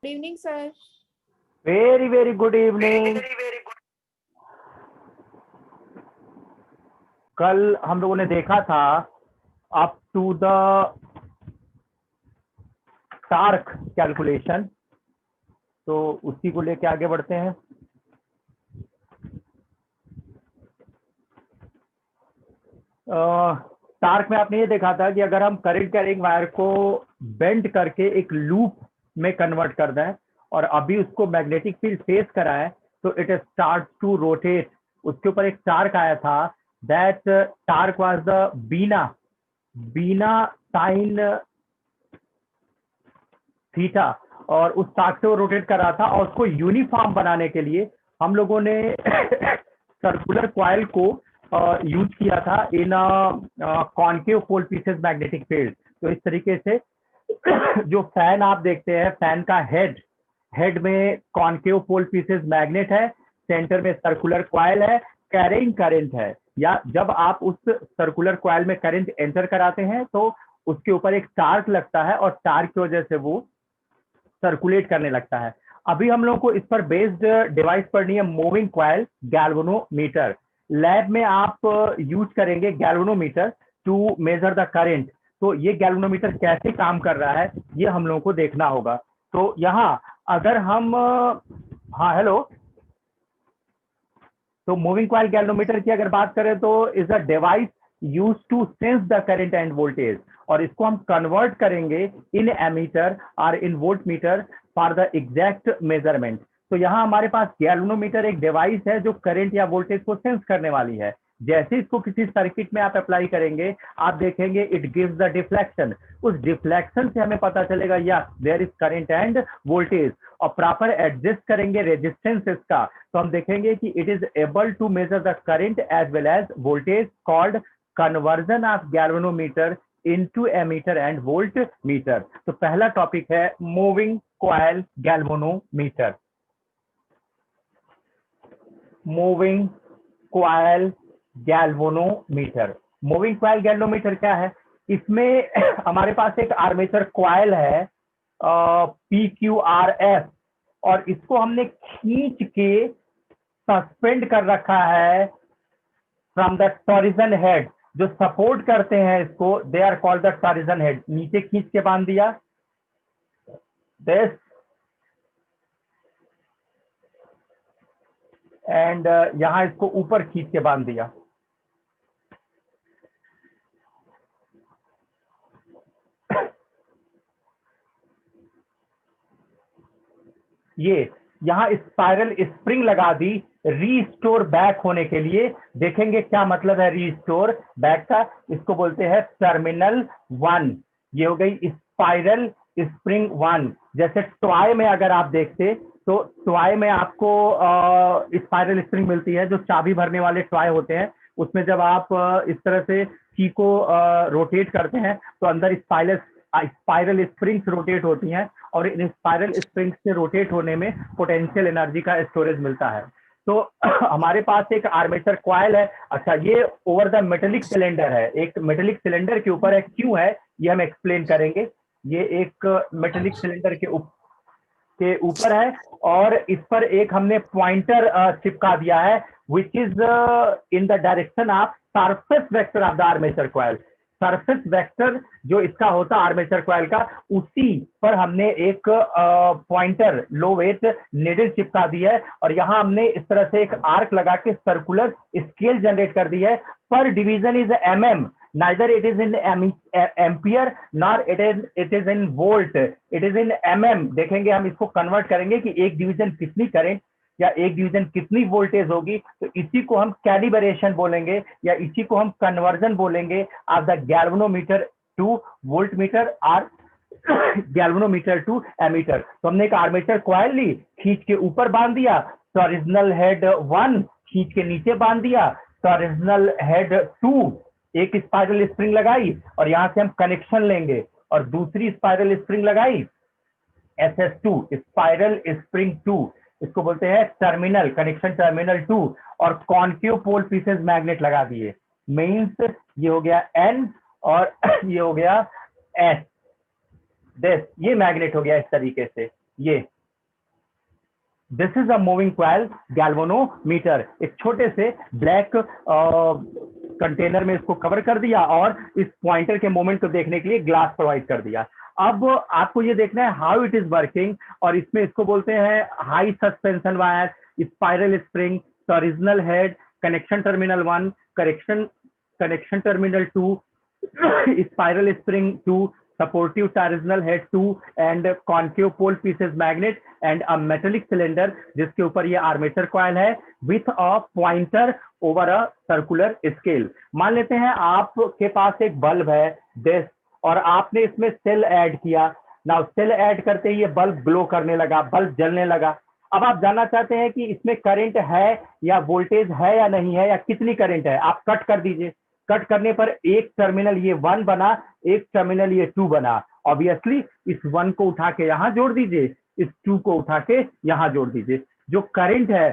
Good evening sir. Very very good evening. कल हम लोगों ने देखा था up to the torque calculation, तो उसी को लेके आगे बढ़ते हैं। टार्क में आपने ये देखा था कि अगर हम करंट कैरिंग वायर को बेंड करके एक लूप में कन्वर्ट कर दें और अभी उसको मैग्नेटिक फील्ड फेस कराएं तो इट स्टार्ट टू रोटेट। उसके ऊपर एक टार्क आया था, that torque was the BINA BINA sine theta, और उस टार्क से वो रोटेट कर रहा था। और उसको यूनिफॉर्म बनाने के लिए हम लोगों ने सर्कुलर कॉइल को यूज किया था इन कॉन्केव पोल पीसेस मैग्नेटिक फील्ड। तो इस तरीके से जो फैन आप देखते हैं, फैन का हेड हेड में कॉन्केव पोल पीसेस मैग्नेट है, सेंटर में सर्कुलर कॉइल है, कैरिंग करंट है। या जब आप उस सर्कुलर कॉइल में करंट एंटर कराते हैं तो उसके ऊपर एक टार्क लगता है और टार्क की वजह से वो सर्कुलेट करने लगता है। अभी हम लोग को इस पर बेस्ड डिवाइस पढ़नी है, मूविंग क्वाइल गैल्वेनोमीटर। लैब में आप यूज करेंगे galvanometer to measure the current. तो ये गैल्वेनोमीटर कैसे काम कर रहा है ये हम लोगों को देखना होगा। तो यहाँ अगर हम हाँ हेलो, तो मूविंग कॉइल गैल्वेनोमीटर की अगर बात करें तो is a device use to sense the current and voltage, और इसको हम कन्वर्ट करेंगे इन एमीटर और in voltmeter for the exact measurement. तो यहाँ हमारे पास गैल्वेनोमीटर एक डिवाइस है जो करंट या वोल्टेज को सेंस करने वाली है। जैसे इसको किसी सर्किट में आप अप्लाई करेंगे, आप देखेंगे इट गिव्स द डिफ्लेक्शन। उस डिफ्लेक्शन से हमें पता चलेगा या there is current and voltage. और प्रॉपर एडजस्ट करेंगे रेजिस्टेंस इसका, तो हम देखेंगे कि it is able to measure the current as well as voltage, called conversion of galvanometer into ammeter and volt meter. तो पहला टॉपिक है moving coil galvanometer. Moving coil galvanometer. Moving coil galvanometer क्या है? इसमें हमारे पास एक आर्मेचर कॉइल है PQRS, और इसको हमने खींच के सस्पेंड कर रखा है फ्रॉम द टॉरिजन हेड। जो सपोर्ट करते हैं इसको, they are called the torsion head. नीचे खींच के बांध दिया दिस, एंड यहां इसको ऊपर खींच के बांध दिया। ये यहाँ स्पाइरल स्प्रिंग लगा दी रीस्टोर बैक होने के लिए। देखेंगे क्या मतलब है रीस्टोर बैक का। इसको बोलते हैं टर्मिनल 1। ये हो गई स्पाइरल स्प्रिंग 1। जैसे टॉय में अगर आप देखते तो टॉय में आपको स्पाइरल स्प्रिंग मिलती है, जो चाबी भरने वाले टॉय होते हैं। उसमें जब आप इस तरह से की को रोटेट करते हैं तो अंदर स्पाइरल स्प्रिंग्स रोटेट होती हैं, और इन स्पाइरल स्प्रिंग्स से रोटेट होने में पोटेंशियल एनर्जी का स्टोरेज मिलता है। तो हमारे पास एक आर्मेचर कॉइल है। अच्छा, ये ओवर द मेटेलिक सिलेंडर है, एक मेटेलिक सिलेंडर के ऊपर है। क्यों है ये हम एक्सप्लेन करेंगे। ये एक मेटेलिक सिलेंडर के ऊपर है, और इस पर एक हमने पॉइंटर चिपका दिया है which is in the direction of surface vector of the armature coil. Surface vector जो इसका होता है आर्मेचर कॉइल का, उसी पर हमने एक पॉइंटर लो वेट निडल चिपका दी है, और यहां हमने इस तरह से एक आर्क लगा के सर्कुलर स्केल जनरेट कर दी है। पर division is mm, neither it is in ampere nor it is in volt, it is in mm। देखेंगे हम इसको कन्वर्ट करेंगे कि एक डिवीजन कितनी करंट या एक डिवीजन कितनी वोल्टेज होगी, तो इसी को हम कैलिब्रेशन बोलेंगे, या इसी को हम कन्वर्जन बोलेंगे of the galvanometer two volt meter और गैल्वेनोमीटर टू एमीटर। तो हमने एक आर्मेचर कॉइल ली, खींच के ऊपर बांध दिया, टॉरिजनल हेड 1 खींच के नीचे बांध दिया, टॉरिजनल हेड 2 एक स्पाइरल स्प्रिंग लगाई, और यहां से हम कनेक्शन लेंगे, और दूसरी स्पाइरल स्प्रिंग लगाई SS2 स्पाइरल स्प्रिंग 2। इसको बोलते हैं टर्मिनल कनेक्शन, टर्मिनल 2। और कॉन्केव पोल पीसेस मैग्नेट लगा दिए। मीन्स ये हो गया N और ये हो गया S। दिस ये मैग्नेट हो गया इस तरीके से। ये this is a moving coil galvanometer. एक छोटे से ब्लैक कंटेनर में इसको कवर कर दिया और इस पॉइंटर के मूवमेंट को देखने के लिए ग्लास प्रोवाइड कर दिया। अब आपको ये देखना है हाउ इट इज वर्किंग, और इसमें इसको बोलते हैं high suspension wire, spiral spring, torsional head, connection terminal 1, connection terminal 2, spiral spring 2, supportive torsional head 2 and concave pole pieces magnet and a metallic cylinder जिसके ऊपर ये आर्मेचर कॉइल है with a pointer over a circular scale। मान लेते हैं आपके पास एक bulb है this, और आपने इसमें सेल ऐड किया। नाउ सेल ऐड करते ही ये बल्ब ग्लो करने लगा, बल्ब जलने लगा। अब आप जानना चाहते हैं कि इसमें करंट है या वोल्टेज है या नहीं है, या कितनी करंट है। आप कट कर दीजिए, कट करने पर एक टर्मिनल ये 1 बना, एक टर्मिनल ये 2 बना। ऑब्वियसली इस 1 को उठा के यहां जोड़ दीजिए, इस 2 को उठा के यहां जोड़ दीजिए। जो करंट है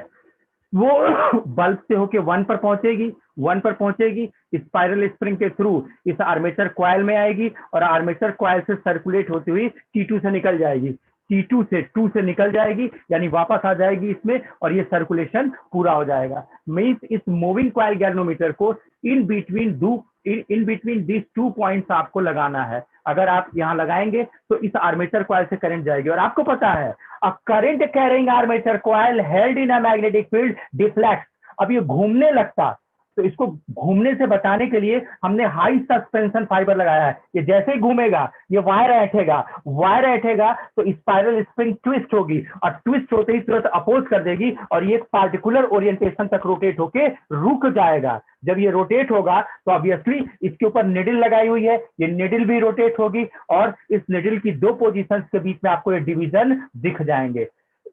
वो बल्ब से होके 1 पर पहुंचेगी, 1 पर पहुंचेगी, स्पाइरल स्प्रिंग के थ्रू इस आर्मेचर कॉइल में आएगी और आर्मेचर कॉइल से सर्कुलेट होती हुई T2 से निकल जाएगी, T2 से 2 से निकल जाएगी, यानी वापस आ जाएगी इसमें, और ये सर्कुलेशन पूरा हो जाएगा। मींस इस मूविंग कॉइल गैल्वेनोमीटर को इन बिटवीन दिस 2 पॉइंट्स आपको लगाना है। अगर आप यहां लगाएंगे तो इस आर्मेचर कॉइल से करंट जाएगी, और आपको पता है a current carrying armature coil held in a magnetic field deflects. अब ये घूमने लगता, तो इसको घूमने से बचाने के लिए हमने हाई सस्पेंशन फाइबर लगाया है। ये जैसे ही घूमेगा ये वायर ऐठेगा तो स्पाइरल स्प्रिंग ट्विस्ट होगी, और ट्विस्ट होते ही तुरंत अपोज कर देगी, और ये एक पार्टिकुलर ओरिएंटेशन तक रोटेट होके रुक जाएगा। जब ये रोटेट होगा तो ऑब्वियसली इसके ऊपर निडल लगाई हुई है, ये निडल भी रोटेट होगी, और इस निडल की 2 पोजीशंस के बीच में आपको ये डिवीजन दिख जाएंगे।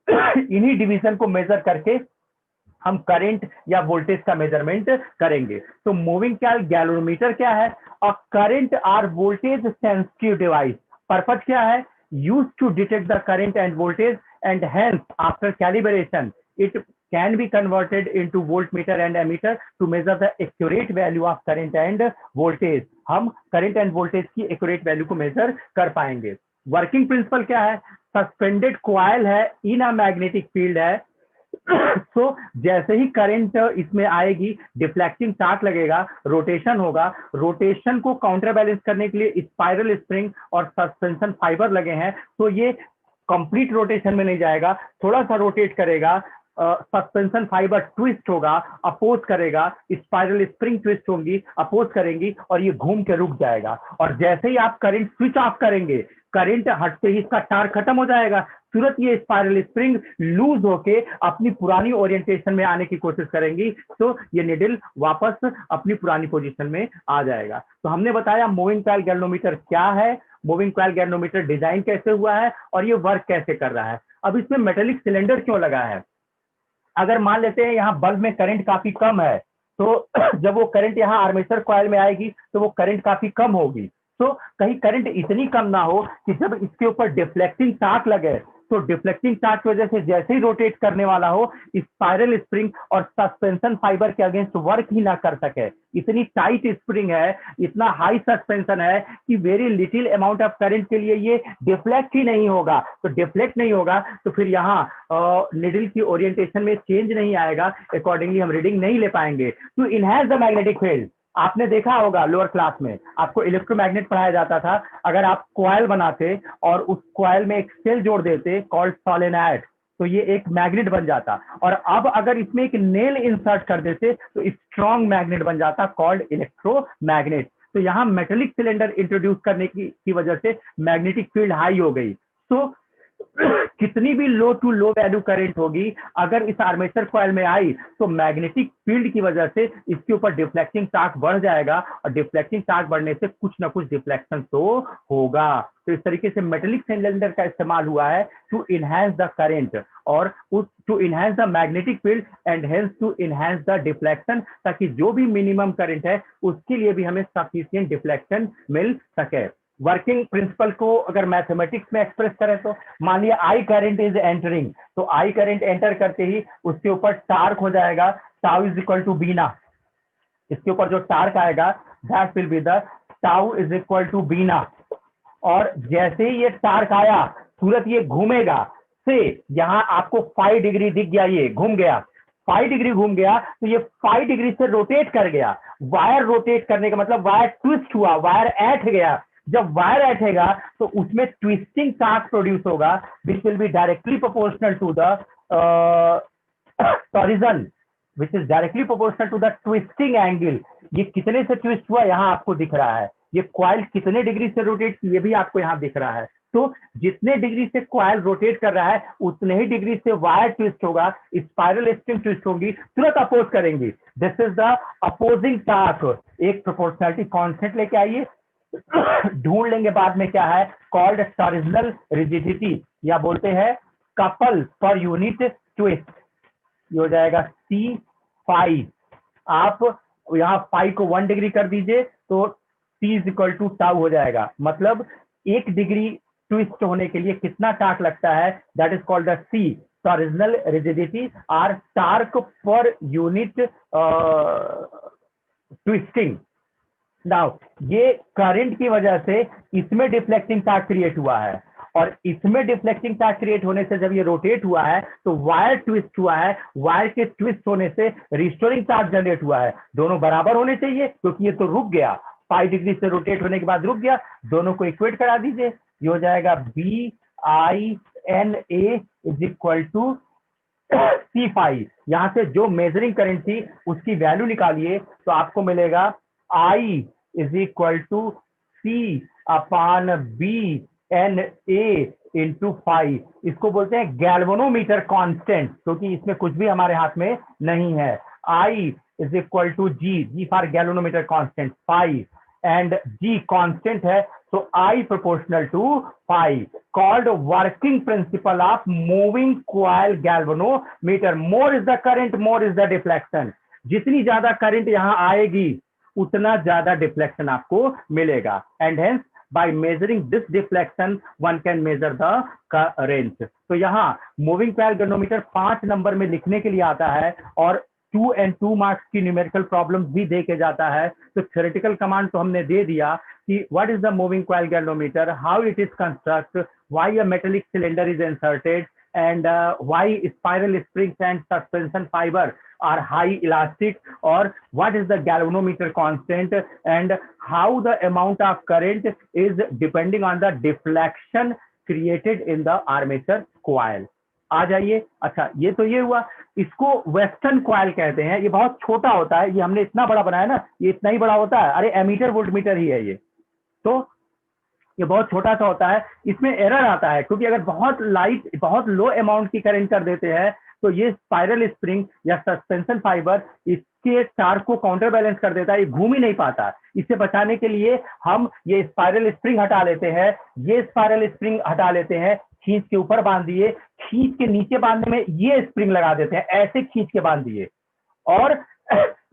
इन्हीं डिवीजन को मेजर करके हम करंट या वोल्टेज का मेजरमेंट करेंगे। तो मूविंग कॉइल गैल्वेनोमीटर क्या है? अ करंट और वोल्टेज सेंसिटिव डिवाइस। पर्पस क्या है? Used to detect the current and voltage, and hence after calibration it can be converted into voltmeter and ammeter to measure the accurate value of current and voltage। हम current and voltage की accurate value को measure कर पाएंगे। Working principle क्या है? Suspended coil है, इन a magnetic field है। तो जैसे ही करंट इसमें आएगी, डिफ्लेक्टिंग चार्ज लगेगा, रोटेशन होगा। रोटेशन को काउंटर बैलेंस करने के लिए स्पाइरल स्प्रिंग और सस्पेंशन फाइबर लगे हैं, तो ये कंप्लीट रोटेशन में नहीं जाएगा, थोड़ा सा रोटेट करेगा। सस्पेंशन फाइबर ट्विस्ट होगा, अपोज करेगा, स्पाइरल स्प्रिंग ट्विस्ट होंगी, अपोज करेंगी, और ये घूम के रुक जाएगा। और जैसे ही आप करंट स्विच ऑफ करेंगे, करंट हटते ही इसका टार्क खत्म हो जाएगा, तुरंत ये स्पाइरल स्प्रिंग लूज होके अपनी पुरानी ओरिएंटेशन में आने की कोशिश करेंगी, तो ये निडल वापस अपनी पुरानी पोजीशन में आ जाएगा। तो हमने बताया मूविंग कॉइल गैल्वेनोमीटर क्या है, मूविंग कॉइल गैल्वेनोमीटर डिजाइन कैसे हुआ है, और ये वर्क कैसे कर रहा है। अब इसमें मेटेलिक सिलेंडर क्यों लगा है? अगर मान लेते हैं यहाँ बल्ब में करंट काफी कम है, तो जब वो करंट यहाँ आर्मेचर कॉइल में आएगी तो वो करंट काफी कम होगी। तो कहीं करंट इतनी कम ना हो कि जब इसके ऊपर डिफ्लेक्टिंग चार्ज लगे, तो डिफ्लेक्टिंग चार्ज की वजह से जैसे ही रोटेट करने वाला हो, स्पाइरल स्प्रिंग और सस्पेंशन फाइबर के अगेंस्ट वर्क ही ना कर सके। इतनी टाइट स्प्रिंग है, इतना हाई सस्पेंशन है कि very little amount of current के लिए ये डिफ्लेक्ट ही नहीं होगा। तो डिफ्लेक्ट नहीं होगा तो फिर यहाँ निडल की ओरिएंटेशन में चेंज नहीं आएगा, अकॉर्डिंगली हम रीडिंग नहीं ले पाएंगे। To enhance the magnetic field, आपने देखा होगा लोअर क्लास में आपको इलेक्ट्रोमैग्नेट पढ़ाया जाता था। अगर आप कॉइल बनाते और उस कॉइल में एक सेल जोड़ देते कॉल्ड सोलेनॉइड, तो ये एक मैग्नेट बन जाता। और अब अगर इसमें एक नेल इंसर्ट कर देते तो स्ट्रॉन्ग मैग्नेट बन जाता कॉल्ड इलेक्ट्रोमैग्नेट। तो यहाँ मेटेलिक सिलेंडर इंट्रोड्यूस करने की वजह से मैग्नेटिक फील्ड हाई हो गई। तो कितनी भी लो टू लो वैल्यू करंट होगी, अगर इस आर्मेचर कॉइल में आई तो मैग्नेटिक फील्ड की वजह से इसके ऊपर डिफ्लेक्टिंग चार्ज बढ़ जाएगा, और डिफ्लेक्टिंग चार्ज बढ़ने से कुछ ना कुछ डिफ्लेक्शन तो होगा। तो इस तरीके से मेटेलिक सिलेंडर का इस्तेमाल हुआ है टू इनहैंस द करंट और to enhance the magnetic field and hence to enhance the deflection, ताकि जो भी मिनिमम करंट है उसके लिए भी हमें सफिशिएंट डिफ्लेक्शन मिल सके। वर्किंग प्रिंसिपल को अगर मैथमेटिक्स में एक्सप्रेस करें तो मान लिया आई करंट इज एंटरिंग, तो आई करंट एंटर करते ही उसके ऊपर टार्क हो जाएगा टाउ इज इक्वल टू बीना। इसके ऊपर जो टार्क आएगा that will be the tau is equal to बीना। और जैसे ही ये टार्क आया तुरंत ये घूमेगा, से यहां आपको 5 डिग्री दिख गया, ये घूम गया, 5 डिग्री घूम गया, तो ये 5 डिग्री से रोटेट कर गया। वायर रोटेट करने का मतलब वायर ट्विस्ट हुआ, वायर ऐठ गया। जब वायर ऐठेगा तो उसमें ट्विस्टिंग टॉर्क प्रोड्यूस होगा, which will be directly proportional to the torsion, which is directly proportional to the twisting angle. ये कितने से ट्विस्ट हुआ यहां आपको दिख रहा है, ये कॉइल कितने डिग्री से रोटेट की ये भी आपको यहां दिख रहा है। तो जितने डिग्री से कॉइल रोटेट कर रहा है उतने ही डिग्री से वायर ट्विस्ट होगा, स्पाइरल स्प्रिंग ट्विस्ट होगी, तुरंत अपोज करेंगी। This is the opposing torque. एक प्रोपोर्शनलिटी कांस्टेंट लेके आइए, ढूंढ लेंगे बाद में क्या है, कॉल्ड टॉरिजनल रिजिडिटी, या बोलते हैं कपल पर यूनिट ट्विस्ट। ये हो जाएगा C5। आप यहाँ 5 को 1 डिग्री कर दीजिए तो T is equal to tau हो जाएगा। मतलब 1 डिग्री ट्विस्ट होने के लिए कितना टार्क लगता है, that is called the C, torsional rigidity or torque per unit twisting. Now ये करंट की वजह से इसमें डिफ्लेक्टिंग टार्क क्रिएट हुआ है, और इसमें डिफ्लेक्टिंग टार्क क्रिएट होने से जब ये रोटेट हुआ है तो वायर ट्विस्ट हुआ है, वायर के ट्विस्ट होने से रिस्टोरिंग चार्ज जनरेट हुआ है। दोनों बराबर होने चाहिए क्योंकि ये तो रुक गया, 5 डिग्री से रोटेट होने के बाद रुक गया। दोनों को इक्वेट करा दीजिए, ये हो जाएगा BINA is equal to C5। यहां से जो मेजरिंग करंट थी उसकी वैल्यू निकालिए तो आपको मिलेगा I is equal to C/BNA into 5। इसको बोलते हैं गैल्वेनोमीटर कांस्टेंट, क्योंकि इसमें कुछ भी हमारे हाथ में नहीं है। I is equal to G for galvanometer constant 5 and G constant है, so I proportional to 5, called working principle of moving coil galvanometer. More is the current, more is the deflection. जितनी ज्यादा करंट यहां आएगी उतना ज्यादा deflection आपको मिलेगा, and hence by measuring this deflection one can measure the current. तो यहाँ मूविंग कॉइल गैल्वेनोमीटर 5 नंबर में लिखने के लिए आता है, और 2 and 2 मार्क्स की न्यूमेरिकल प्रॉब्लम्स भी दे के जाता है। तो थ्योरेटिकल कमांड तो हमने दे दिया कि what is the moving coil galvanometer, how it is construct, why a metallic cylinder is inserted, and why spiral springs and suspension fiber are high elastic, or what is the galvanometer constant, and how the amount of current is depending on the deflection created in the armature coil. आ जाइए। अच्छा, ये तो ये हुआ। इसको western coil कहते हैं। ये बहुत छोटा होता है, ये हमने इतना बड़ा बनाया ना, ये इतना ही बड़ा होता है। अरे एमीटर वोल्टमीटर ही है ये, तो ये बहुत छोटा सा होता है। इसमें एरर आता है क्योंकि अगर बहुत लाइट, बहुत लो अमाउंट की करंट कर देते हैं तो ये स्पाइरल स्प्रिंग या सस्पेंशन फाइबर इसके टार्क को काउंटर बैलेंस कर देता है, ये घूम ही नहीं पाता। इसे बचाने के लिए हम ये स्पाइरल स्प्रिंग हटा लेते हैं, ये स्पाइरल स्प्रिंग हटा लेते हैं, खींच के ऊपर बांध दिए, खींच के नीचे बांधने में ये स्प्रिंग लगा देते हैं, ऐसे खींच के बांध दिए, और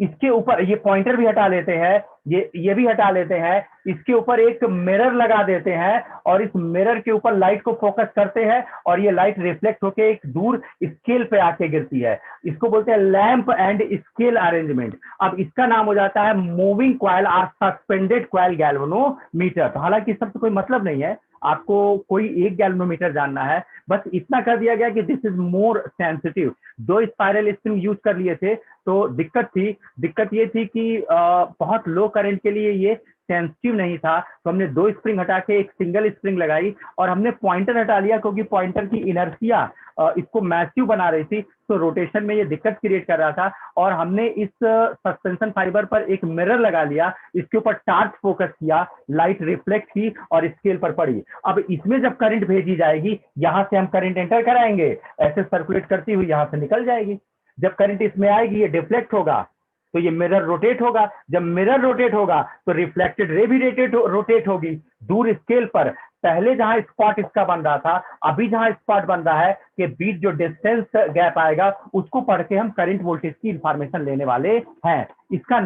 इसके ऊपर ये पॉइंटर भी हटा लेते हैं, ये भी हटा लेते हैं, इसके ऊपर एक मिरर लगा देते हैं, और इस मिरर के ऊपर लाइट को फोकस करते हैं, और ये लाइट रिफ्लेक्ट होके एक दूर स्केल पे आके गिरती है। इसको बोलते हैं लैंप एंड स्केल अरेंजमेंट। अब इसका नाम हो जाता है मूविंग कॉइल और सस्पेंडेड कॉइल गैल्वेनोमीटर। तो हालांकि इससे कोई मतलब नहीं है, आपको कोई एक गैल्वेनोमीटर जानना है, बस इतना कर दिया गया कि this is more sensitive. 2 spiral spring use कर लिए थे तो दिक्कत ये थी कि बहुत लो करंट के लिए ये सेंसिटिव नहीं था, तो हमने 2 स्प्रिंग हटा के एक सिंगल स्प्रिंग लगाई, और हमने पॉइंटर हटा लिया क्योंकि पॉइंटर की इनर्शिया इसको मैसिव बना रही थी, तो रोटेशन में ये दिक्कत क्रिएट कर रहा था। और हमने इस सस्पेंशन फाइबर पर एक मिरर लगा लिया, इसके ऊपर टार्च फोकस किया, लाइट रिफ्लेक्ट की और स्केल पर पड़ी। अब इसमें जब करंट भेजी जाएगी, यहां से हम करंट एंटर कराएंगे, ऐसे सर्कुलेट करती हुई यहां से निकल जाएगी। जब करंट इसमें आएगी, ये डिफ्लेक्ट होगा, तो ये मिरर रोटेट होगा। जब मिरर रोटेट होगा तो रिफ्लेक्टेड रे भी रोटेट होगी दूर स्केल पर। पहले जहां स्पॉट इसका बन रहा था, अभी जहां स्पॉट बन रहा है कि बीच जो डिस्टेंस गैप आएगा उसको पढ़ के हम करंट वोल्टेज की इंफॉर्मेशन लेने वाले हैं। इसका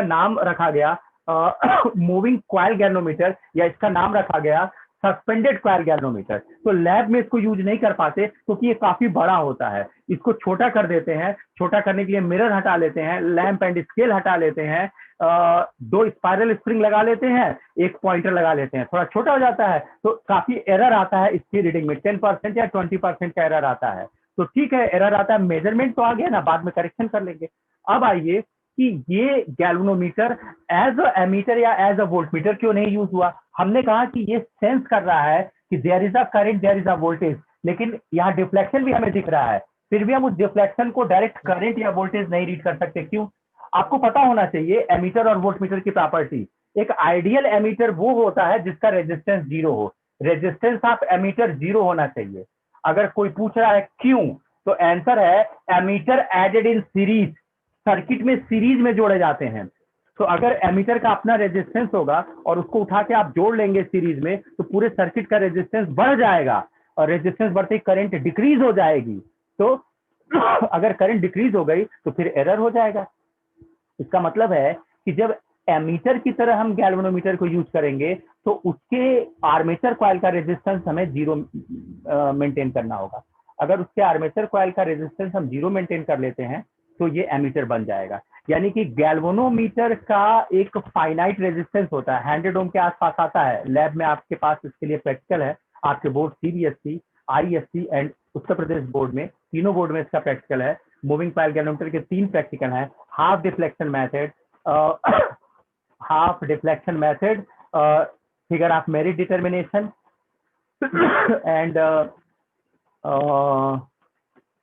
नाम रखा गया मूविंग कॉइल गैल्वेनोमीटर, या इसका नाम रखा गया सस्पेंडेड कॉइल गैल्वेनोमीटर। तो लैब में इसको यूज नहीं कर पाते क्योंकि ये काफी बड़ा होता है, इसको छोटा कर देते हैं। छोटा करने के लिए मिरर हटा लेते हैं, लैंप एंड स्केल हटा लेते हैं, दो स्पाइरल स्प्रिंग लगा लेते हैं, एक पॉइंटर लगा लेते हैं, थोड़ा छोटा हो जाता है तो काफी एरर आता है इसकी रीडिंग में, 10% या 20% का एरर आता है। तो ठीक है, एरर आता है, मेजरमेंट तो आ गया ना, बाद में करेक्शन कर लेंगे। अब आइए कि ये गैल्वेनोमीटर एज अ एमीटर या एज अ वोल्टमीटर क्यों नहीं यूज हुआ। हमने कहा कि ये सेंस कर रहा है कि there is a current, there is a voltage, लेकिन यहाँ डिफ्लेक्शन भी हमें दिख रहा है, फिर भी हम उस डिफ्लेक्शन को डायरेक्ट करंट या वोल्टेज नहीं रीड कर सकते। क्यों? आपको पता होना चाहिए एमीटर और वोल्टमीटर की प्रॉपर्टी। एक आइडियल एमीटर वो होता है जिसका रेजिस्टेंस जीरो हो, रेजिस्टेंस ऑफ एमीटर जीरो होना चाहिए। अगर कोई पूछ रहा है क्यों, तो आंसर है ammeter added in series, circuit में सीरीज में जोड़े जाते हैं। तो अगर एमीटर का अपना रेजिस्टेंस होगा और उसको उठा के आप जोड़ लेंगे सीरीज में, तो पूरे सर्किट का रेजिस्टेंस बढ़ जाएगा, और रेजिस्टेंस बढ़ते ही करंट डिक्रीज हो जाएगी। तो अगर करंट डिक्रीज हो गई तो फिर एरर हो जाएगा। इसका मतलब है कि जब एमीटर की तरह हम गैल्वेनोमीटर को यूज करेंगे तो उसके आर्मेचर कॉइल का रेजिस्टेंस हमें जीरो मेंटेन करना होगा। अगर उसके आर्मेचर कॉइल का रेजिस्टेंस हम जीरो मेंटेन कर लेते हैं तो ये एमीटर बन जाएगा। यानी कि गैल्वेनोमीटर का एक फाइनाइट रेजिस्टेंस होता है, 100 ओम के आसपास आता है। लैब में आपके पास इसके लिए प्रैक्टिकल है, आपके board CBSE, ISC and Uttar Pradesh board में, तीनों बोर्ड में इसका प्रैक्टिकल है। मूविंग कॉइल गैल्वेनोमीटर के 3 प्रैक्टिकल हैं, half deflection method, half deflection method, figure of merit determination and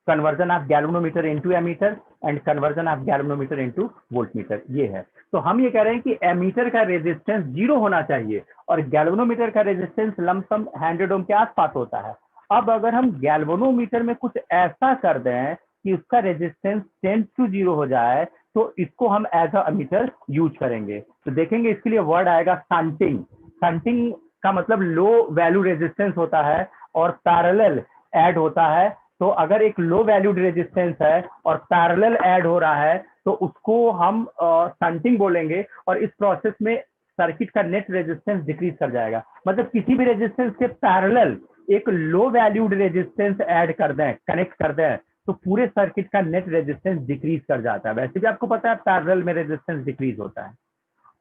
conversion of galvanometer into ammeter and conversion of galvanometer into voltmeter। ये है। तो हम ये कह रहे हैं कि एमीटर का रेजिस्टेंस जीरो होना चाहिए और गैल्वेनोमीटर का रेजिस्टेंस लमसम 100 ओम के आसपास होता है। अब अगर हम गैल्वेनोमीटर में कुछ ऐसा कर दें कि उसका रेजिस्टेंस 10 to 0 हो जाए, तो इसको हम एज अ एमीटर यूज करेंगे। तो देखेंगे इसके लिए वर्ड आएगा शंटिंग। शंटिंग का मतलब लो वैल्यू रेजिस्टेंस होता है और पैरेलल ऐड होता है। तो अगर एक लो वैल्यूड रेजिस्टेंस है और पैरेलल ऐड हो रहा है तो उसको हम शंटिंग बोलेंगे, और इस प्रोसेस में सर्किट का नेट रेजिस्टेंस डिक्रीज कर जाएगा। मतलब किसी भी रेजिस्टेंस के पैरेलल एक लो वैल्यूड रेजिस्टेंस ऐड कर दें, कनेक्ट कर दें, तो पूरे सर्किट का नेट रेजिस्टेंस डिक्रीज कर जाता है। वैसे भी आपको पता है पैरेलल में रेजिस्टेंस डिक्रीज होता है।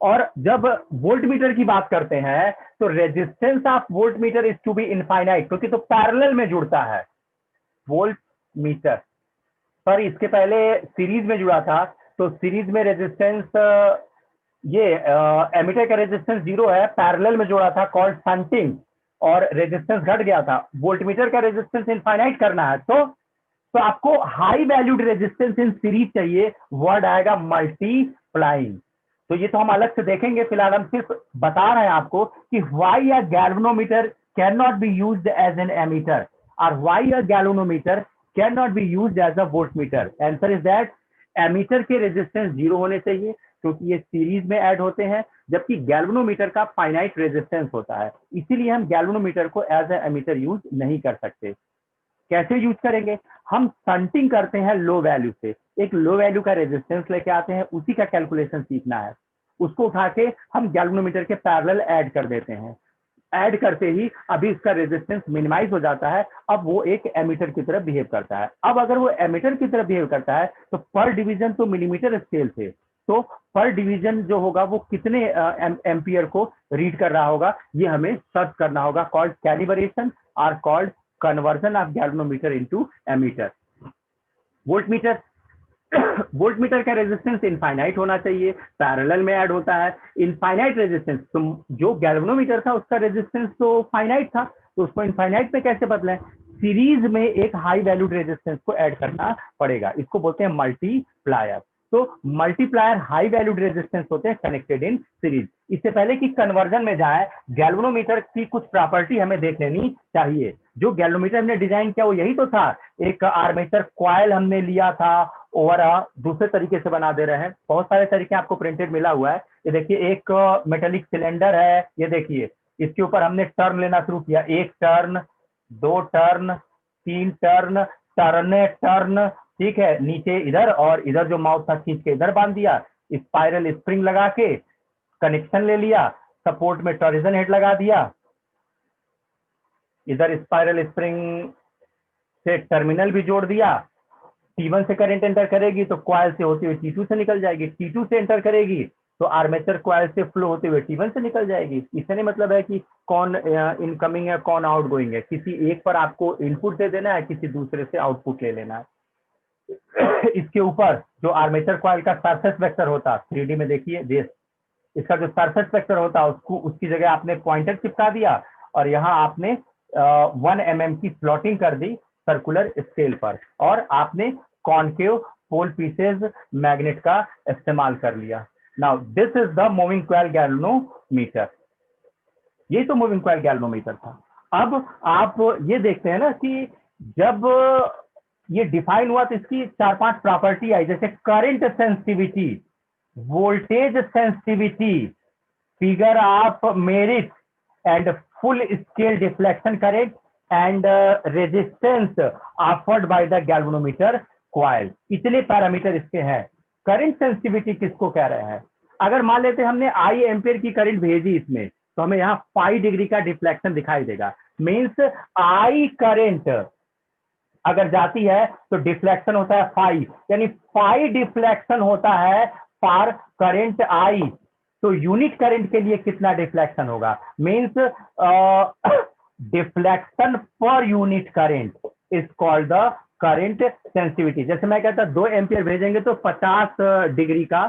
और जब वोल्ट मीटर की बात करते हैं तो resistance of volt meter is to be infinite, क्योंकि तो पैरेलल में जुड़ता है वोल्ट मीटर। सॉरी, इसके पहले सीरीज में जुड़ा था, तो सीरीज में रेजिस्टेंस, ये एमीटर का रेजिस्टेंस जीरो है, पैरेलल में जोड़ा था कॉल्ड शंटिंग, और रेजिस्टेंस घट गया था। वोल्टमीटर का रेजिस्टेंस इनफाइनाइट करना है तो आपको high valued resistance in series चाहिए, वर्ड आएगा मल्टीप्लाइंग। तो ये तो हम अलग से देखेंगे, फिलहाल हम सिर्फ बता रहे हैं आपको कि why a galvanometer can not be used as an ammeter और why a galvanometer can not be used as a voltmeter. Answer is that ammeter के रेजिस्टेंस जीरो होने चाहिए क्योंकि ये सीरीज में ऐड होते हैं, जबकि गैल्वेनोमीटर का फाइनाइट रेजिस्टेंस होता है। इसीलिए हम गैल्वेनोमीटर को एज ए एमीटर यूज नहीं कर सकते। कैसे यूज करेंगे? हम शंटिंग करते हैं लो वैल्यू से, एक लो वैल्यू का रेजिस्टेंस लेके आते हैं, उसी का कैलकुलेशन सीखना है, उसको उठा के हम गैल्वेनोमीटर के पैरेलल ऐड कर देते हैं। ऐड करते ही अभी इसका रेजिस्टेंस मिनिमाइज हो जाता है, अब वो एक एमीटर की तरह बिहेव करता है। अब अगर वो एमीटर की तरह बिहेव करता है तो पर डिवीजन तो मिलीमीटर स्केल थे, तो पर डिवीजन जो होगा वो कितने एम्पियर को रीड कर रहा होगा, ये हमें सर्च करना होगा, कॉल्ड कैलिब्रेशन और called conversion of galvanometer into ammeter. Voltmeter voltmeter का रेजिस्टेंस इनफाइनाइट होना चाहिए, पैरेलल में ऐड होता है। इनफाइनाइट रेजिस्टेंस, तो जो गैल्वेनोमीटर था उसका रेजिस्टेंस तो फाइनाइट था, तो उसको इनफाइनाइट में कैसे बदलें? सीरीज में एक हाई वैल्यूड रेजिस्टेंस को ऐड करना पड़ेगा, इसको बोलते हैं मल्टीप्लायर। तो मल्टीप्लायर हाई वैल्यूड रेजिस्टेंस होते हैं कनेक्टेड इन सीरीज। इससे पहले कि कन्वर्जन में जाए, गैल्वेनोमीटर की कुछ प्रॉपर्टी हमें देख लेनी चाहिए। जो गैल्वेनोमीटर हमने डिजाइन किया वो यही तो था, एक आर्मेचर कॉइल हमने लिया था, ओवर दूसरे तरीके से बना दे रहे हैं। बहुत सारे तरीके आपको प्रिंटेड मिला हुआ है। ये देखिए, एक मेटेलिक सिलेंडर है, ये देखिए, इसके ऊपर हमने टर्न लेना शुरू किया, एक टर्न, दो टर्न, तीन टर्न, टर्ने टर्न, ठीक है। नीचे इधर और इधर जो माउथ था खींच के इधर बांध दिया, स्पाइरल स्प्रिंग लगा के कनेक्शन ले लिया, सपोर्ट में टॉरिजन हेड लगा दिया, इधर स्पाइरल स्प्रिंग से टर्मिनल भी जोड़ दिया। T1 से करंट एंटर करेगी तो कॉइल से होती हुई T2 से निकल जाएगी, T2 से एंटर करेगी तो आर्मेचर कॉइल से फ्लो होते हुए T1 से निकल जाएगी। इससे नहीं मतलब है कि कौन इनकमिंग है कौन आउट गोइंग है, किसी एक पर आपको इनपुट दे देना है, किसी दूसरे से आउटपुट ले लेना है। इसके ऊपर जो आर्मेचर कॉइल का सरफेस वेक्टर होता 3D में देखिए दिस, इसका जो सरफेस वेक्टर होता उसको उसकी जगह आपने पॉइंटर चिपका दिया और यहाँ आपने 1 mm की प्लॉटिंग कर दी सर्कुलर स्केल पर, और आपने कॉनकेव पोल पीसेज मैग्नेट का इस्तेमाल कर लिया। Now this is the moving coil galvanometer. ये तो मूविंग कॉइल गैल्वेनोमीटर था। अब आप ये देखते हैं ना कि जब ये डिफाइन हुआ तो इसकी 4-5 प्रॉपर्टी आई, जैसे current sensitivity, voltage sensitivity, figure of merit and full scale deflection current and resistance offered by the galvanometer coil. इतने पैरामीटर इसके हैं। करंट सेंसिटिविटी किसको कह रहे हैं? अगर मान लेते हमने आई एम्पियर की करंट भेजी इसमें, तो हमें यहाँ 5 डिग्री का डिफ्लेक्शन दिखाई देगा। मीन्स आई करंट अगर जाती है तो डिफ्लेक्शन होता है 5, यानी 5 डिफ्लेक्शन होता है फॉर करंट आई। तो यूनिट करंट के लिए कितना डिफ्लेक्शन होगा? Means deflection per unit current is called the current sensitivity. जैसे मैं कहता 2 एम्पियर भेजेंगे तो 50 डिग्री का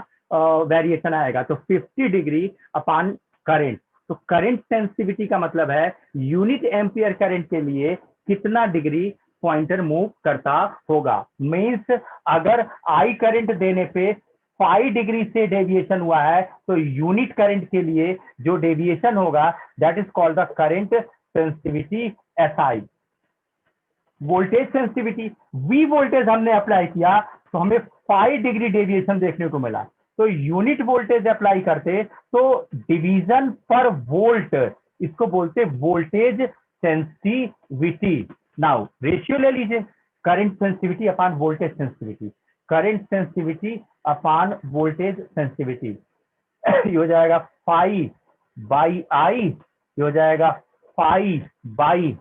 वेरिएशन आएगा, तो 50 डिग्री अपॉन करंट। तो करंट सेंसिटिविटी का मतलब है यूनिट एम्पियर करंट के लिए कितना डिग्री पॉइंटर मूव करता होगा। मीन्स अगर आई करंट देने पे 5 डिग्री से डेविएशन हुआ है तो यूनिट करंट के लिए जो डेविएशन होगा that is called the current sensitivity SI। Voltage sensitivity, V voltage हमने अप्लाई किया तो हमें 5 डिग्री डेविएशन देखने को मिला, तो यूनिट वोल्टेज अप्लाई करते तो डिवीजन पर वोल्ट, इसको बोलते वोल्टेज सेंसिटिविटी। नाउ रेशियो ले लीजिए, current sensitivity upon voltage sensitivity, current sensitivity upon voltage sensitivity. ये हो जाएगा 5 बाई आई, ये हो जाएगा 5 बाई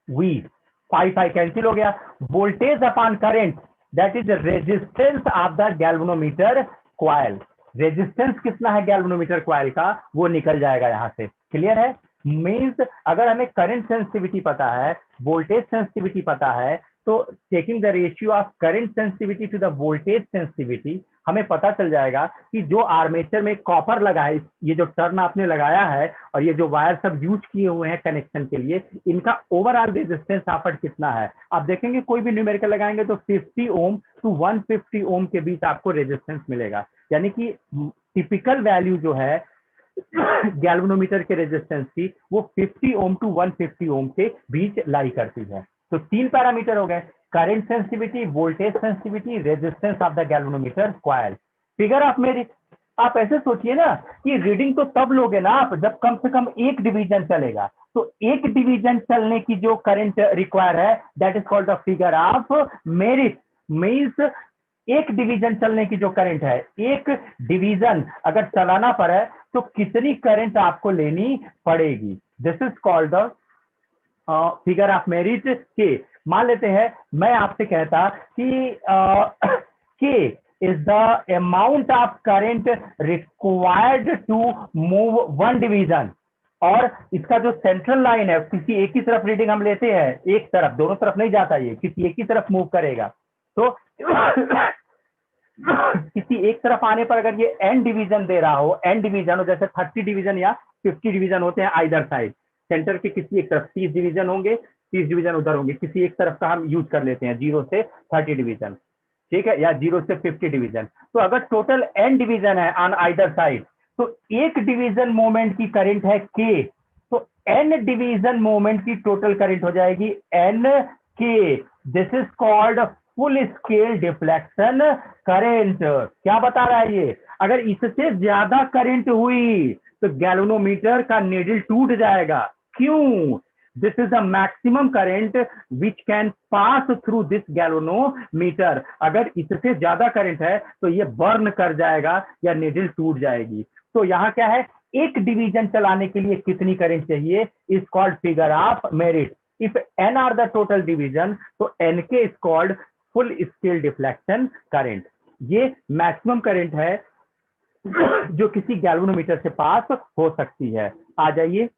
वी, 5 कैंसिल हो गया। Voltage upon current that is resistance of the galvanometer coil. Resistance कितना है गैल्वेनोमीटर कॉइल का वो निकल जाएगा यहां से। क्लियर है? मींस अगर हमें करंट सेंसिटिविटी पता है, वोल्टेज सेंसिटिविटी पता है, तो taking the ratio of current sensitivity to the voltage sensitivity हमें पता चल जाएगा कि जो आर्मेचर में कॉपर लगा है, ये जो टर्न आपने लगाया है और ये जो वायर सब यूज किए हुए हैं कनेक्शन के लिए, इनका ओवरऑल रेजिस्टेंस ऑफर्ड कितना है। आप देखेंगे कोई भी न्यूमेरिकल लगाएंगे तो 50 ओम टू 150 ओम के बीच आपको रेजिस्टेंस मिलेगा, यानी कि टिपिकल वैल्यू जो है गैल्वेनोमीटर के रेजिस्टेंस की वो 50 ओम टू 150 ओम के बीच लाई करती है। तो 3 पैरामीटर हो गए, current sensitivity, voltage sensitivity, resistance of the galvanometer coil. Figure of merit, आप ऐसे सोचिए ना कि रीडिंग तो तब लोगे ना आप जब कम से कम एक डिवीजन चलेगा, तो एक डिवीजन चलने की जो करंट रिक्वायर है that is called the figure of merit. Means एक डिवीजन चलने की जो करंट है, एक डिवीजन अगर चलाना पड़े तो कितनी करंट आपको लेनी पड़ेगी, this is called the figure of merit K. मान लेते हैं मैं आपसे कहता कि K is the amount of current required to move 1 division, और इसका जो सेंट्रल लाइन है किसी एक ही तरफ रीडिंग हम लेते हैं, एक तरफ, दोनों तरफ नहीं जाता, ये किसी एक ही तरफ मूव करेगा। तो किसी एक तरफ आने पर अगर ये n डिवीजन दे रहा हो, n डिवीजन हो, जैसे 30 डिवीजन या 50 डिवीजन होते हैं आइदर साइड, सेंटर के किसी एक तरफ 30 डिवीजन होंगे, 30 डिवीजन उधर होंगे, किसी एक तरफ का हम यूज कर लेते हैं 0 से 30 डिवीजन, ठीक है, या 0 से 50 डिवीजन। तो अगर टोटल n डिवीजन है ऑन आइदर साइड, तो एक डिवीजन मोमेंट की करंट है k, तो n डिवीजन मोमेंट की टोटल करंट हो जाएगी n k। This is called full scale deflection current. क्या बता रहा है ये? अगर इससे ज्यादा करंट हुई तो गैल्वेनोमीटर का नीडल टूट जाएगा। क्यों? This is the maximum current which can pass through this galvanometer. अगर इससे ज्यादा करंट है तो ये बर्न कर जाएगा या नीडल टूट जाएगी। तो यहाँ क्या है, एक डिवीजन चलाने के लिए कितनी करंट चाहिए is called figure of merit. If n are the total division तो nk is called full scale deflection current. ये मैक्सिमम करंट है जो किसी गैल्वेनोमीटर से पास हो सकती है। आ जाइए,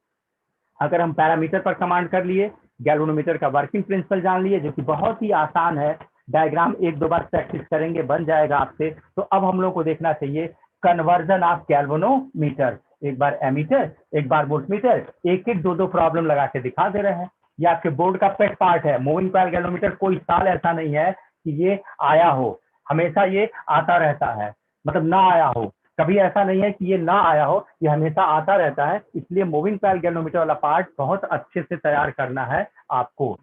अगर हम पैरामीटर पर कमांड कर लिए, गैल्वेनोमीटर का वर्किंग प्रिंसिपल जान लिए, जो कि बहुत ही आसान है, डायग्राम एक दो बार प्रैक्टिस करेंगे बन जाएगा आपसे। तो अब हम लोग को देखना चाहिए कन्वर्जन ऑफ गैल्वेनोमीटर। एक बार एमीटर, एक बार वोल्टमीटर, एक एक दो दो प्रॉब्लम लगा के दिखा दे रहे हैं। ये आपके बोर्ड का पेट पार्ट है। मूविंग कॉइल गैल्वेनोमीटर कोई साल ऐसा नहीं है कि ये आया हो, हमेशा ये आता रहता है, मतलब ना आया हो। कभी ऐसा नहीं है कि ये ना आया हो, ये हमेशा आता रहता है। इसलिए मूविंग कॉइल गैल्वेनोमीटर वाला पार्ट बहुत अच्छे से तैयार करना है आपको।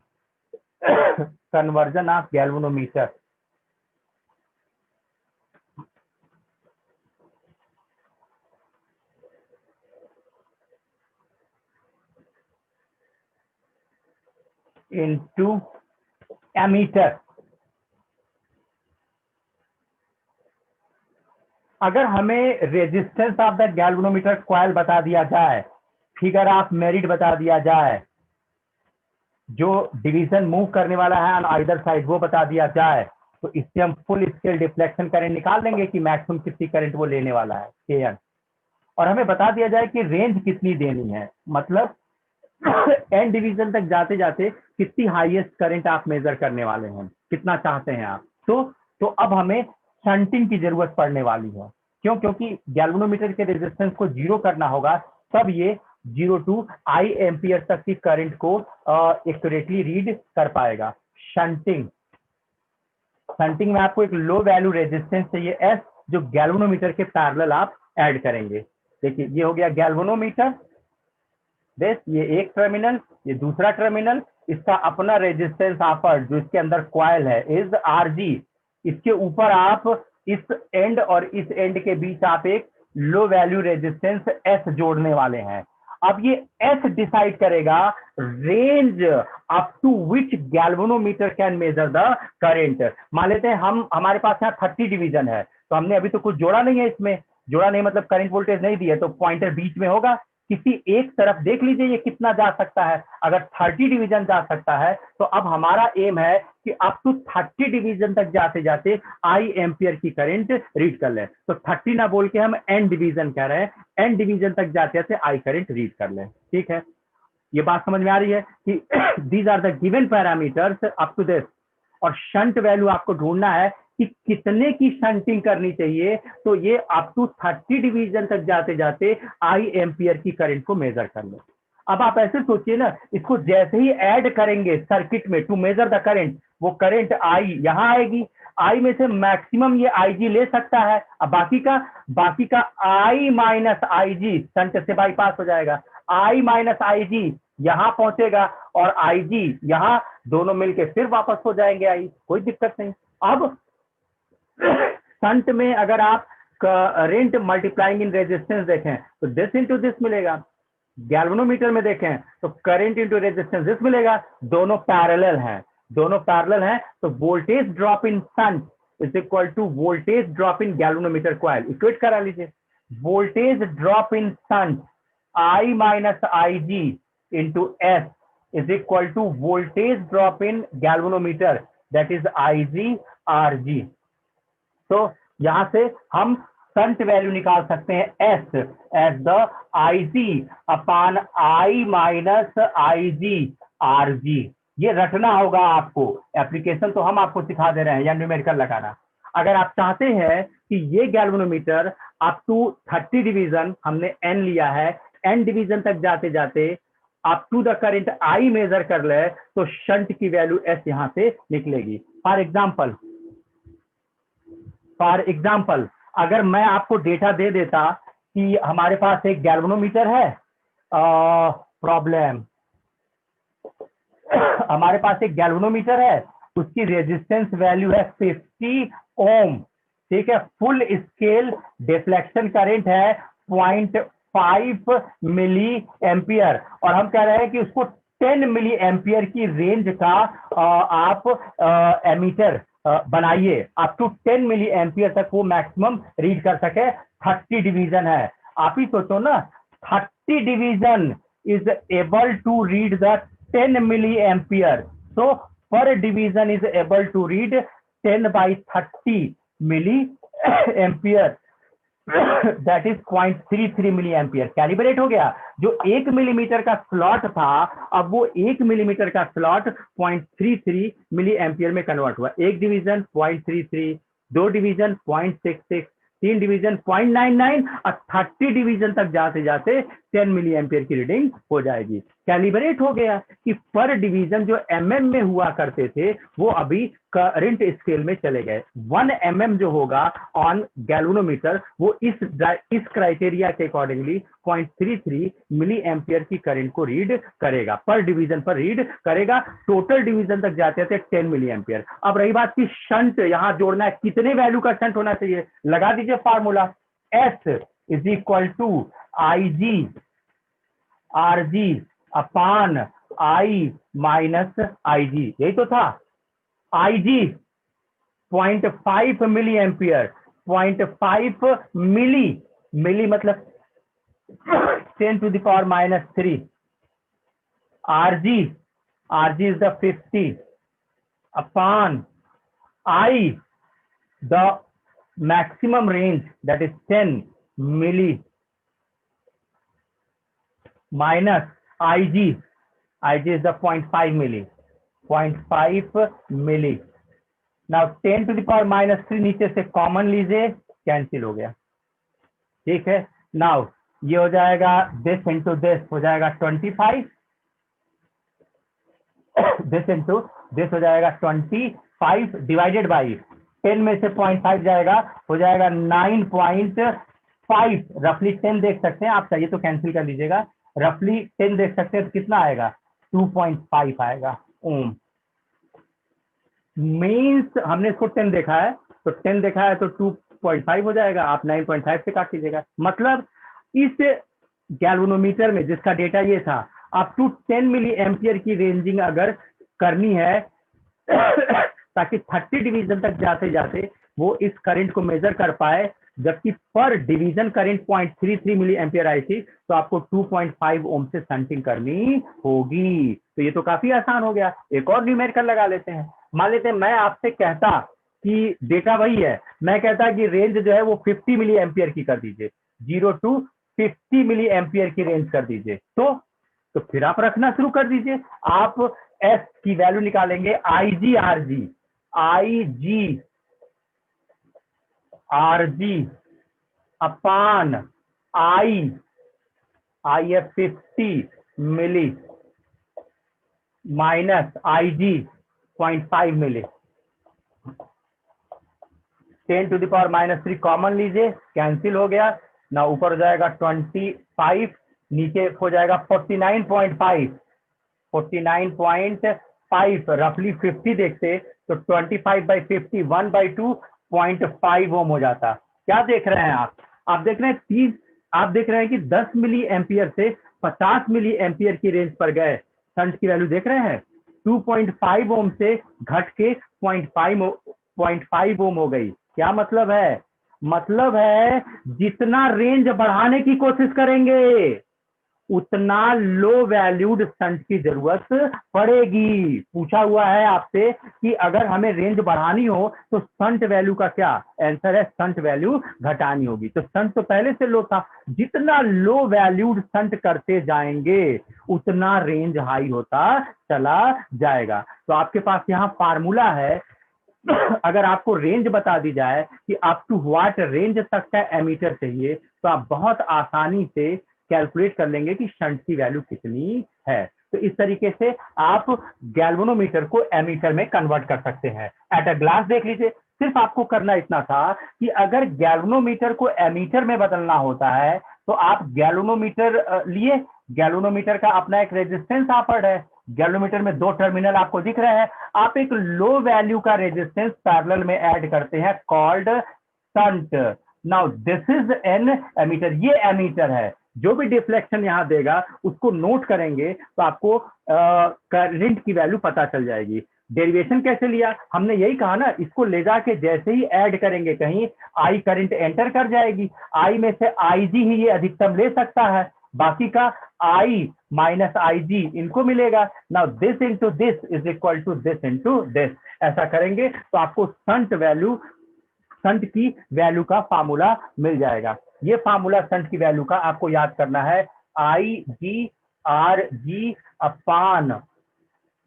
Conversion of galvanometer, into ammeter. अगर हमें resistance of the galvanometer coil बता दिया जाए, फिगर ऑफ मेरिट बता दिया जाए, जो डिवीजन मूव करने वाला है ऑन आइदर साइड वो बता दिया जाए, तो इससे हम फुल स्केल डिफ्लेक्शन करंट निकाल लेंगे कि मैक्सिमम कितनी करंट वो लेने वाला है, Kn। और हमें बता दिया जाए कि रेंज कितनी देनी है, मतलब एन डिवीजन तक जाते जाते कितनी हाईएस्ट करंट आप मेजर करने वाले हैं, कितना चाहते हैं आप। तो अब हमें शंटिंग की जरूरत पड़ने वाली है। क्यों? क्योंकि गैल्वेनोमीटर के रेजिस्टेंस को जीरो करना होगा, तब ये 0 टू आई एम्पियर तक की करंट को एक्यूरेटली रीड कर पाएगा। शंटिंग, शंटिंग में आपको एक लो वैल्यू रेजिस्टेंस चाहिए एस, जो गैल्वेनोमीटर के पैरेलल आप ऐड करेंगे। देखिए, ये हो गया गैल्वेनोमीटर, बेस, ये एक टर्मिनल, ये दूसरा टर्मिनल, इसका अपना रेजिस्टेंस आफर जो इसके अंदर कॉइल है इज आरजी। इसके ऊपर आप इस एंड और इस एंड के बीच आप एक लो वैल्यू रेजिस्टेंस एस जोड़ने वाले हैं। अब ये एस डिसाइड करेगा range up to which galvanometer can measure the current. मान लेते हैं हम, हमारे पास यहाँ 30 डिवीजन है, तो हमने अभी तो कुछ जोड़ा नहीं है, इसमें जोड़ा नहीं मतलब करंट वोल्टेज नहीं दिया, तो पॉइंटर बीच में होगा, किसी एक तरफ देख लीजिए ये कितना जा सकता है। अगर 30 डिवीजन जा सकता है, तो अब हमारा एम है कि अप टू 30 डिवीजन तक जाते जाते आई एम्पियर की करंट रीड कर ले। तो 30 ना बोल के हम एन डिवीजन कह रहे हैं, एन डिवीजन तक जाते जाते आई करंट रीड कर ले। ठीक है, ये बात समझ में आ रही है कि these are the given parameters up to this. और शंट वैल्यू आपको ढूंढना है कि कितने की शंटिंग करनी चाहिए, तो ये अप टू 30 डिवीजन तक जाते जाते आई एम्पियर की करंट को मेजर कर लो। अब आप ऐसे सोचिए ना, इसको जैसे ही ऐड करेंगे सर्किट में टू मेजर द करंट, वो करंट आई यहां आएगी, आई में से मैक्सिमम ये आईजी ले सकता है, अब बाकी का आई माइनस आईजी शंट से बाईपास हो जाएगा। आई माइनस आईजी यहां पहुंचेगा और आईजी यहां, दोनों मिलके फिर वापस हो जाएंगे आई, कोई दिक्कत नहीं। अब शंट में अगर आप करंट मल्टीप्लाइंग इन रेजिस्टेंस देखें तो दिस इंटू दिस मिलेगा, गैल्वेनोमीटर में देखें तो करंट इंटू रेजिस्टेंस दिस मिलेगा, दोनों पैरेलल हैं, दोनों पैरेलल हैं, तो voltage drop in shunt is equal to voltage drop in galvanometer coil. Equate करा लीजिए, voltage drop in shunt I minus I G into S is equal to voltage drop in galvanometer, that is IGRG। तो यहां से हम shunt value निकाल सकते हैं S as the IG upon I minus IGRG। ये रटना होगा आपको, एप्लीकेशन तो हम आपको सिखा दे रहे हैं या न्यूमेरिकल लगाना। अगर आप चाहते हैं कि ये गैल्वेनोमीटर अप टू 30 डिवीजन, हमने N लिया है, N डिवीजन तक जाते जाते up to the current I measure कर ले, तो शंट की वैल्यू एस यहां से निकलेगी। फॉर एग्जाम्पल अगर मैं आपको डेटा दे देता कि हमारे पास एक गैल्वेनोमीटर है, प्रॉब्लम, हमारे पास एक गैल्वेनोमीटर है, उसकी रेजिस्टेंस वैल्यू है 50 ओम, ठीक है, फुल स्केल डिफ्लेक्शन करंट है 0.5 मिली एम्पियर, और हम कह रहे हैं कि उसको 10 मिली एम्पियर की रेंज का आप एमीटर बनाइए, अप टू 10 मिली एम्पियर तक वो मैक्सिमम रीड कर सके। 30 डिवीजन है, आप ही सोचो ना, 30 division is able to read the 10 milli ampere, so per division is able to read 10 by 30 milli ampere। That is 0.33 milli ampere. Calibrate हो गया। जो 1 मिलीमीटर का स्लॉट था, अब वो 1 मिलीमीटर का स्लॉट 0.33 मिली एम्पियर में कन्वर्ट हुआ। एक डिवीजन 0.33, 2 डिवीजन 0.66, 3 डिवीजन 0.99 और 30 डिवीजन तक जाते जाते 10 मिली एम्पियर की रीडिंग हो जाएगी। कैलिब्रेट हो गया कि पर डिवीजन जो एमएम में हुआ करते थे वो अभी करंट स्केल में चले गए। 1 mm जो होगा ऑन गैल्वेनोमीटर वो इस क्राइटेरिया के अकॉर्डिंगली 0.33 मिली एम्पियर की करंट को रीड करेगा, पर डिवीजन पर रीड करेगा। टोटल डिवीजन तक जाते थे 10 मिली एम्पियर। अब रही बात की शंट यहां जोड़ना है, कितने वैल्यू का शंट होना चाहिए, लगा दीजिए formula. S is equal to IG RG upon I minus IG, यही तो था। IG 0.5 मिली एम्पियर, 0.5 मिली मतलब 10 to the power minus 3। RG is the 50 upon I, the maximum range, that is 10 milli, minus IG is the 0.5 milli, 0.5 milli। Now 10 to the power minus 3 नीचे से common लीजिए, cancel हो गया, ठीक है। Now ये हो जाएगा दिस इंटू दिस हो जाएगा 25, दिस इंटू दिस हो जाएगा 25 डिवाइडेड बाई 10 में से 0.5 जाएगा, हो जाएगा 9.5। रफली 10 देख सकते हैं आप, चाहिए तो कैंसिल कर लीजिएगा। रफली 10 देख सकते हैं तो कितना आएगा, 2.5 आएगा ओम। मीन्स हमने इसको 10 देखा है, तो 10 देखा है तो 2.5 हो जाएगा, आप 9.5 से काट लीजिएगा। मतलब इस गैल्वेनोमीटर में जिसका डेटा ये था, अप टू 10 मिली एम्पियर की रेंजिंग अगर करनी है ताकि 30 डिवीजन तक जाते जाते वो इस करंट को मेजर कर पाए, जबकि पर डिवीजन करंट 0.33 मिली एम्पियर आई थी, तो आपको 2.5 ओम से शंटिंग करनी होगी। तो ये तो काफी आसान हो गया। एक और न्यूमेरिकल लगा लेते हैं। मान लेते हैं मैं आपसे कहता कि डेटा वही है, मैं कहता कि रेंज जो है वो 50 मिली एम्पियर की कर दीजिए, 0 to 50 मिली एम्पियर की रेंज कर दीजिए, तो फिर आप रखना शुरू कर दीजिए। आप एस की वैल्यू निकालेंगे, IG RG अपान I है 50 milli minus IG 0.5 milli, 10 to the power minus 3 common लीजिए, कैंसिल हो गया ना। ऊपर हो जाएगा 25, नीचे हो जाएगा 49.5 रफली 50 देखते तो 25/50 1/2 0.5 ओम हो जाता। क्या देख रहे हैं आप देख रहे हैं 30, आप देख रहे हैं कि 10 मिली एम्पियर से 50 मिली एम्पियर की रेंज पर गए। शंट की वैल्यू देख रहे हैं 2.5 ओम से घट के 0.5 ओम हो गई। क्या मतलब है, मतलब है जितना रेंज बढ़ाने की कोशिश करेंगे उतना लो वैल्यूड शंट की जरूरत पड़ेगी। पूछा हुआ है आपसे कि अगर हमें रेंज बढ़ानी हो तो शंट वैल्यू का क्या आंसर है, शंट वैल्यू घटानी होगी। तो शंट तो पहले से लो था, जितना लो वैल्यूड शंट करते जाएंगे उतना रेंज हाई होता चला जाएगा। तो आपके पास यहाँ फार्मूला है, अगर आपको रेंज बता दी जाए कि अप टू व्हाट रेंज तक का एमीटर चाहिए, तो आप बहुत आसानी से कैलकुलेट कर लेंगे कि शंट की वैल्यू कितनी है। तो इस तरीके से आप गैल्वेनोमीटर को एमीटर में कन्वर्ट कर सकते हैं। एट अ ग्लांस देख लीजिए, सिर्फ आपको करना इतना था कि अगर गैल्वेनोमीटर को एमीटर में बदलना होता है तो आप गैल्वेनोमीटर लिए, गैल्वेनोमीटर का अपना एक रेजिस्टेंस ऑफर्ड है, गैल्वेनोमीटर में 2 टर्मिनल आपको दिख रहे हैं, आप एक लो वैल्यू का रेजिस्टेंस पैरेलल में ऐड करते हैं called shunt. Now this is an ammeter, ये एमीटर है, जो भी डिफ्लेक्शन यहां देगा उसको नोट करेंगे तो आपको करंट की वैल्यू पता चल जाएगी। डेरिवेशन कैसे लिया, हमने यही कहा ना, इसको ले जाके जैसे ही ऐड करेंगे कहीं आई करंट एंटर कर जाएगी, आई में से IG ही ये अधिकतम ले सकता है, बाकी का I माइनस IG इनको मिलेगा। Now this into this is equal to this into this, ऐसा करेंगे तो आपको शंट की वैल्यू का फार्मूला मिल जाएगा। ये फार्मूला शंट की वैल्यू का आपको याद करना है, I G R G upon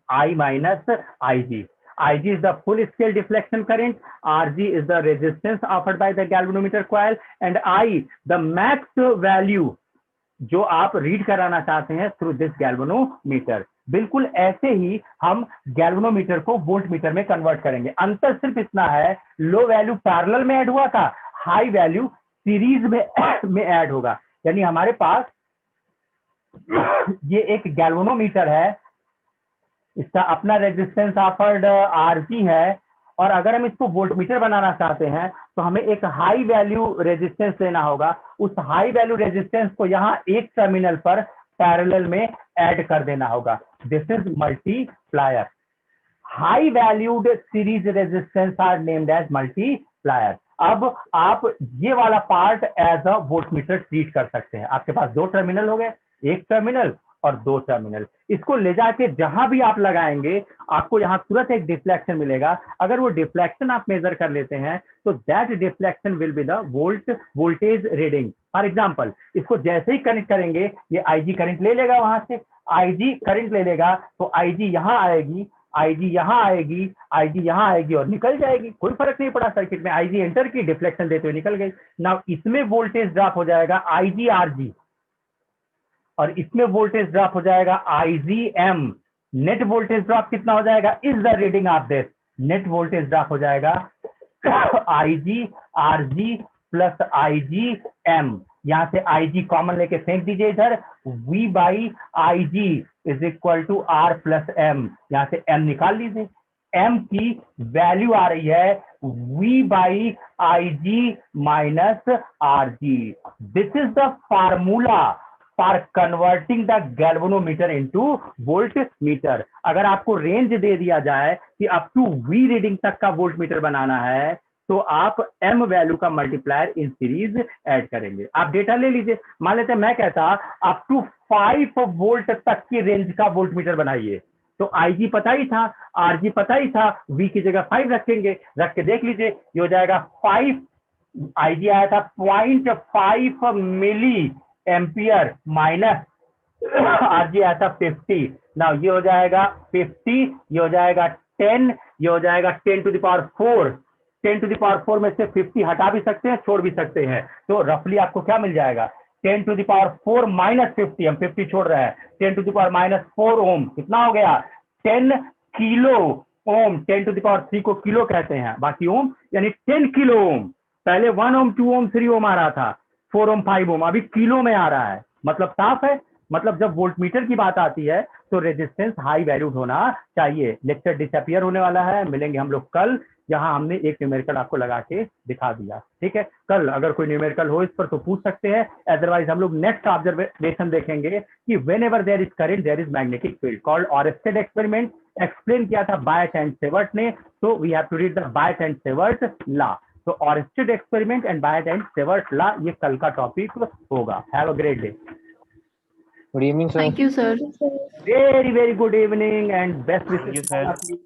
I minus Ig. Ig is the full scale deflection current, Rg is the resistance offered by the galvanometer coil, and I the max value जो आप read कराना चाहते हैं थ्रू दिस गैल्वेनोमीटर। बिल्कुल ऐसे ही हम galvanometer को volt meter में कन्वर्ट करेंगे। अंतर सिर्फ इतना है, लो वैल्यू पैरेलल में ऐड हुआ था, हाई वैल्यू सीरीज में ऐड होगा। यानी हमारे पास ये एक गैल्वेनोमीटर है, इसका अपना रेजिस्टेंस ऑफर्ड आरजी है, और अगर हम इसको वोल्टमीटर बनाना चाहते हैं तो हमें एक हाई वैल्यू रेजिस्टेंस लेना होगा। उस हाई वैल्यू रेजिस्टेंस को यहाँ एक टर्मिनल पर पैरेलल में ऐड कर देना होगा। This is multiplier. High valued series resistance are named as multiplier. अब आप ये वाला part as a voltmeter treat कर सकते हैं। आपके पास दो टर्मिनल हो गए, एक टर्मिनल और दो टर्मिनल। इसको ले जाके जहां भी आप लगाएंगे आपको यहां तुरंत एक डिफ्लेक्शन मिलेगा। अगर वो डिफ्लेक्शन आप मेजर कर लेते हैं तो that deflection will be the voltage reading. For example, इसको जैसे ही कनेक्ट करेंगे ये आईजी करंट ले लेगा, वहां से आईजी करंट ले लेगा, तो आईजी यहां आएगी, आईजी यहां आएगी, आईजी यहां आएगी और निकल जाएगी। कोई फर्क नहीं पड़ा सर्किट में, आईजी एंटर की, डिफ्लेक्शन देते हुए निकल गई। नाउ इसमें वोल्टेज ड्रॉप हो जाएगा आईजी आरजी, और इसमें वोल्टेज ड्रॉप हो जाएगा आईजीएम। नेट वोल्टेज ड्रॉप कितना हो जाएगा, is the reading of this. Net voltage drop हो जाएगा IG RG plus IG M. यहां से आईजी कॉमन लेके फेंक दीजिए इधर, V by IG is equal to R plus M. यहां से एम निकाल लीजिए, एम की वैल्यू आ रही है V by IG minus RG. This is the formula for converting the galvanometer into voltmeter. अगर आपको रेंज दे दिया जाए कि अप टू वी रीडिंग तक का वोल्टमीटर बनाना है तो आप एम वैल्यू का मल्टीप्लायर इन सीरीज ऐड करेंगे। आप डेटा ले लीजिए, मान लेते हैं मैं कहता अप टू 5 वोल्ट तक की रेंज का वोल्टमीटर बनाइए, तो आईजी पता ही था, आरजी पता ही था, वी की जगह 5 रखेंगे, रख के देख लीजिए ये हो जाएगा 5, आईजी आया था 0.5 मिली एम्पियर माइनस आरजी आया था 50। नाउ ये हो जाएगा 50, ये हो जाएगा 10, ये हो जाएगा 10 to the power 4। 10 to the power 4 में से 50 हटा भी सकते हैं, छोड़ भी सकते हैं, तो रफली आपको क्या मिल जाएगा, 10 टू द पावर 4 माइनस 50, हम 50 छोड़ रहे हैं, 10 to the power minus 4 ohm. कितना हो गया, 10 kilo ohm. 10 to the power 3 को किलो कहते हैं, बाकी ओम, यानी 10 किलो ओम। पहले 1 ओम 2 ओम 3 ओम आ रहा था, 4 ओम 5 ओम, अभी किलो में आ रहा है। मतलब साफ है, मतलब जब वोल्टमीटर की बात आती है तो रेजिस्टेंस हाई वैल्यूड होना चाहिए। लेक्चर डिसअपियर होने वाला है, मिलेंगे हम लोग कल, जहां हमने एक न्यूमेरिकल आपको लगा के दिखा दिया। ठीक है, कल अगर कोई न्यूमेरिकल हो इस पर तो पूछ सकते हैं, अदरवाइज हम लोग नेक्स्ट ऑब्जर्वेशन देखेंगे कि whenever there is current there is magnetic field, called Oersted experiment. Explain किया था बायट एंड सेवर्ट ने, तो we have to read the Biot and Savart law. तो Oersted experiment and Biot and Savart law ये कल का topic होगा। Have a great day. Good evening, sir. Thank you, sir. Very, very good evening and best wishes Thank you, to all sir. of you.